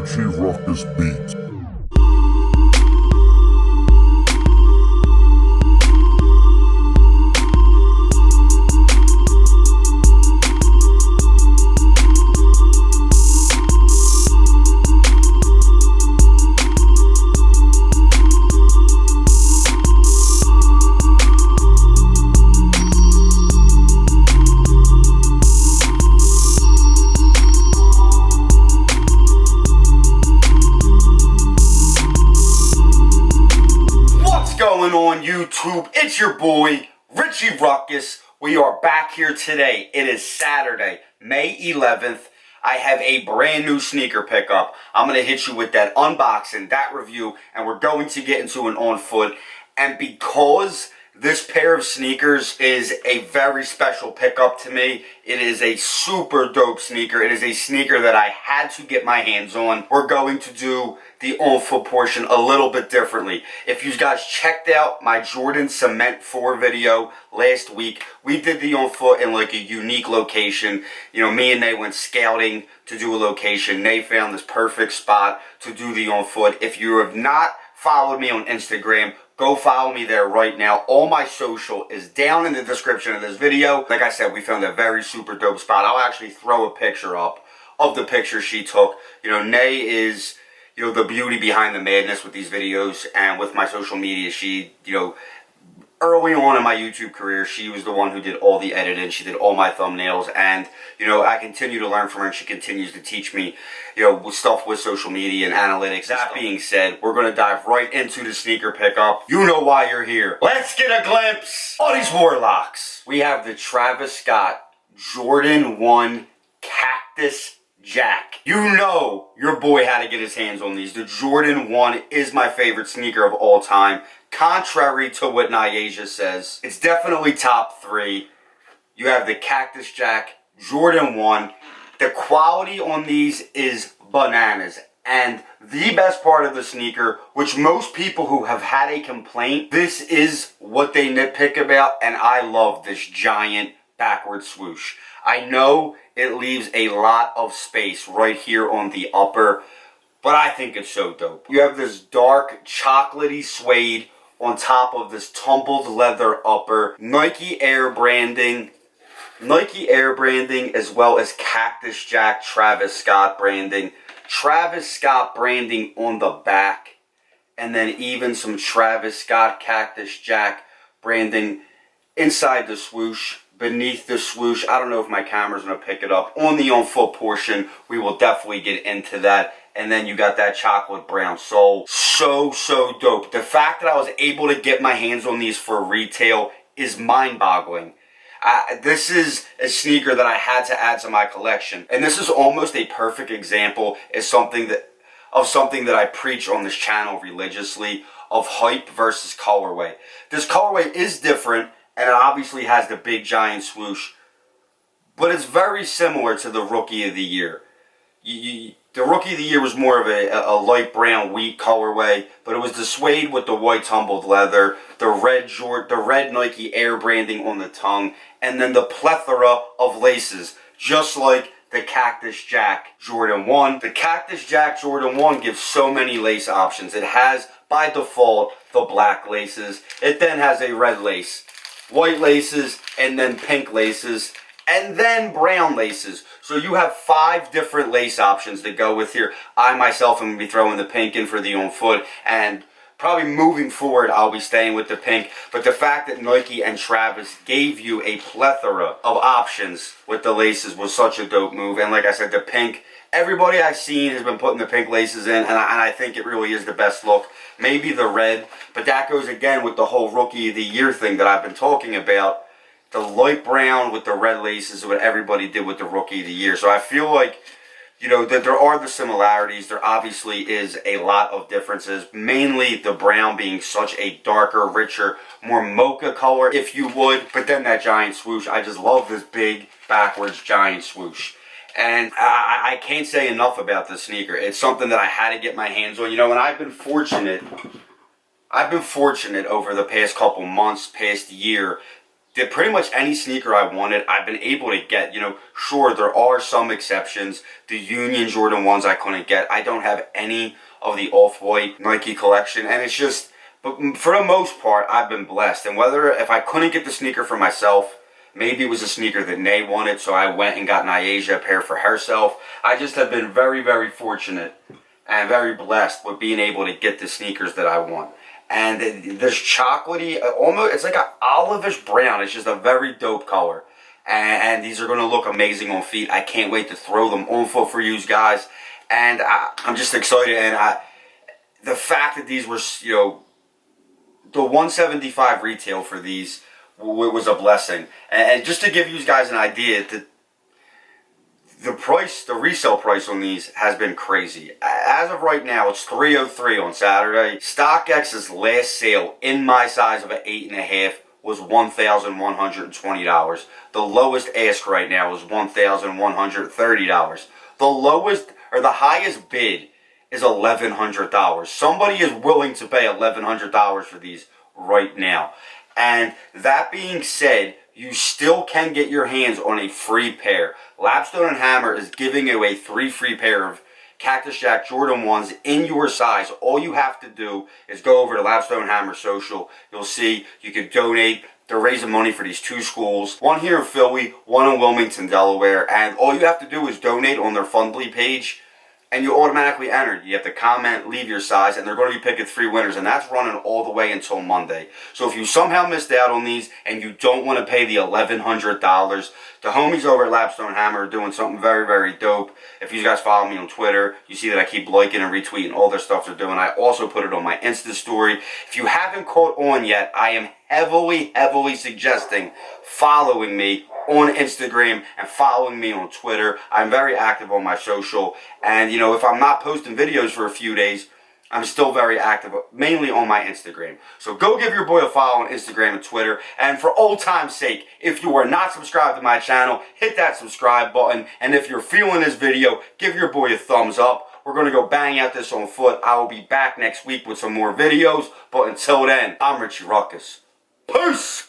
Richie Ruckus beat. Going on YouTube, it's your boy Richie Ruckus. We are back here today. It is Saturday, May 11th. I have a brand new sneaker pickup. I'm going to hit you with that unboxing, that review, and we're going to get into an on foot. And because this pair of sneakers is a very special pickup to me, it is a super dope sneaker. It is a sneaker that I had to get my hands on. We're going to do the on foot portion a little bit differently. If you guys checked out my Jordan Cement 4 video last week, we did the on foot in like a unique location. You know, me and they went scouting to do a location. They found this perfect spot to do the on foot. If you have not followed me on Instagram, go follow me there right now. All my social is down in the description of this video. Like I said, we found a very super dope spot. I'll actually throw a picture up of the picture she took. You know, Nay is, you know, the beauty behind the madness with these videos, and with my social media, she, you know, early on in my YouTube career, she was the one who did all the editing. She did all my thumbnails, and, you know, I continue to learn from her, and she continues to teach me, you know, stuff with social media and analytics. That being said, we're going to dive right into the sneaker pickup. You know why you're here. Let's get a glimpse of these Warlocks. We have the Travis Scott Jordan 1 Cactus Jack. You know your boy had to get his hands on these. The Jordan 1 is my favorite sneaker of all time. Contrary to what Nyasia says, it's definitely top 3. You have the Cactus Jack Jordan 1. The quality on these is bananas. And the best part of the sneaker, which most people who have had a complaint, this is what they nitpick about, and I love this giant backward swoosh. I know it leaves a lot of space right here on the upper, but I think it's so dope. You have this dark chocolatey suede on top of this tumbled leather upper, Nike Air branding as well as Cactus Jack Travis Scott branding. Travis Scott branding on the back, and then even some Travis Scott Cactus Jack branding inside the swoosh, beneath the swoosh. I don't know if my camera's going to pick it up. On the on foot portion, we will definitely get into that. And then you got that chocolate brown sole. So dope. The fact that I was able to get my hands on these for retail is mind-boggling. This is a sneaker that I had to add to my collection. And this is almost a perfect example of something that I preach on this channel religiously, of hype versus colorway. This colorway is different, and it obviously has the big giant swoosh, but it's very similar to the Rookie of the Year. The Rookie of the Year was more of a light brown wheat colorway, but it was the suede with the white tumbled leather, the red Nike Air branding on the tongue, and then the plethora of laces, just like the Cactus Jack Jordan 1. The Cactus Jack Jordan 1 gives so many lace options. It has, by default, the black laces. It then has a red lace, white laces, and then pink laces, and then brown laces. So you have 5 different lace options that go with here. I myself am going to be throwing the pink in for the on foot, and probably moving forward I'll be staying with the pink. But the fact that Nike and Travis gave you a plethora of options with the laces was such a dope move. And like I said, the pink, everybody I've seen has been putting the pink laces in, and I think it really is the best look. Maybe the red, but that goes again with the whole Rookie of the Year thing that I've been talking about. The light brown with the red laces is what everybody did with the Rookie of the Year. So I feel like, you know, that there are the similarities. There obviously is a lot of differences. Mainly the brown being such a darker, richer, more mocha color, if you would. But then that giant swoosh. I just love this big, backwards, giant swoosh. And I can't say enough about this sneaker. It's something that I had to get my hands on. You know, and I've been fortunate over the past couple months, past year. that pretty much any sneaker I wanted, I've been able to get. You know, sure, there are some exceptions. The Union Jordan 1s I couldn't get. I don't have any of the Off-White Nike collection, and it's just, but for the most part, I've been blessed. And whether, if I couldn't get the sneaker for myself, maybe it was a sneaker that Nay wanted, so I went and got Nyasia a pair for herself. I just have been very, very fortunate and very blessed with being able to get the sneakers that I want. And this chocolatey, almost, it's like an olivish brown. It's just a very dope color. And these are going to look amazing on feet. I can't wait to throw them on foot for you guys. And I'm just excited. And the fact that these were, you know, the $175 retail for these was a blessing. And just to give you guys an idea, the price, the resale price on these has been crazy. As of right now, it's $303 on Saturday. StockX's last sale in my size of an 8.5 was $1,120. The lowest ask right now is $1,130. The lowest, or the highest bid is $1,100. Somebody is willing to pay $1,100 for these right now. And that being said, you still can get your hands on a free pair. Lapstone Hammer is giving away 3 free pair of Cactus Jack Jordan 1s in your size. All you have to do is go over to Lapstone Hammer Social. You'll see you can donate. They're raising money for these 2 schools. One here in Philly, one in Wilmington, Delaware. And all you have to do is donate on their Fundly page, and you automatically enter. You have to comment, leave your size, and they're going to be picking 3 winners, and that's running all the way until Monday. So if you somehow missed out on these and you don't want to pay the $1,100, the homies over at Lapstone Hammer are doing something very, very dope. If you guys follow me on Twitter, you see that I keep liking and retweeting all their stuff they're doing. I also put it on my Insta story. If you haven't caught on yet, I am heavily, heavily suggesting following me on Instagram and following me on Twitter. I'm very active on my social, and you know, if I'm not posting videos for a few days, I'm still very active, mainly on my Instagram. So go give your boy a follow on Instagram and Twitter. And for old time's sake, if you are not subscribed to my channel, hit that subscribe button. And if you're feeling this video, give your boy a thumbs up. We're going to go bang out this on foot. I will be back next week with some more videos. But until then, I'm Richie Ruckus. Peace!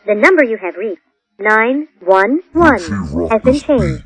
The number you have reached, 911, has been changed.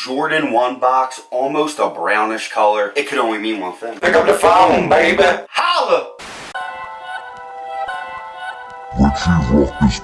Jordan 1 box, almost a brownish color. It could only mean one thing. Pick up the phone, baby. Holla! Richie Rock is